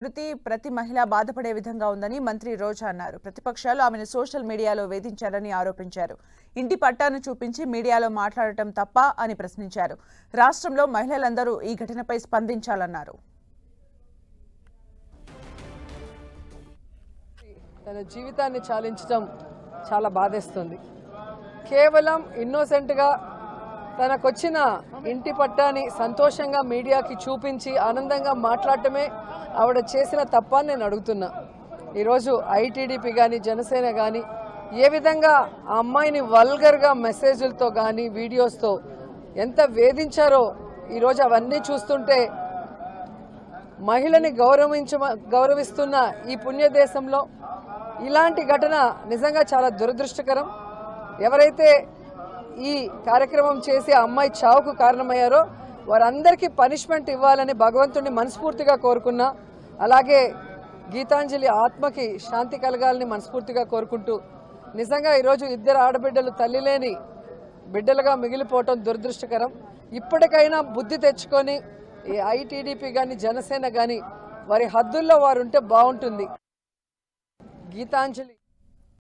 మృతి ప్రతి మహిళ బాధపడే విధంగా ఉందని మంత్రి రోజా అన్నారు. ప్రతిపక్షాలు ఆమెను సోషల్ మీడియాలో వేధించారని ఆరోపించారు. ఇంటి పట్టాను చూపించి మీడియాలో మాట్లాడటం తప్ప అని ప్రశ్నించారు. రాష్ట్రంలో మహిళలందరూ ఈ ఘటనపై స్పందించాలన్నారు. తన జీవితాన్ని చాలించడం చాలా బాధేస్తుంది. కేవలం ఇన్నోసెంట్గా తనకొచ్చిన ఇంటి పట్టాని సంతోషంగా మీడియాకి చూపించి ఆనందంగా మాట్లాడటమే ఆవిడ చేసిన తప్ప అని నేను అడుగుతున్నా. ఈరోజు ఐటీడీపీ కానీ జనసేన కానీ ఏ విధంగా ఆ అమ్మాయిని వల్గర్గా మెసేజ్లతో కానీ వీడియోస్తో ఎంత వేధించారో ఈరోజు అవన్నీ చూస్తుంటే మహిళని గౌరవిస్తున్న ఈ పుణ్యదేశంలో ఇలాంటి ఘటన నిజంగా చాలా దురదృష్టకరం. ఎవరైతే ఈ కార్యక్రమం చేసి ఆ అమ్మాయి చావుకు కారణమయ్యారో వారందరికీ పనిష్మెంట్ ఇవ్వాలని భగవంతుడిని మనస్ఫూర్తిగా కోరుకున్నా. అలాగే గీతాంజలి ఆత్మకి శాంతి కలగాలని మనస్ఫూర్తిగా కోరుకుంటూ నిజంగా ఈరోజు ఇద్దరు ఆడబిడ్డలు తల్లి లేని బిడ్డలుగా మిగిలిపోవటం దురదృష్టకరం. ఇప్పటికైనా బుద్ధి తెచ్చుకొని ఈ ఐటీడీపీ కానీ జనసేన కానీ వారి హద్దుల్లో వారు ఉంటే బాగుంటుంది. గీతాంజలి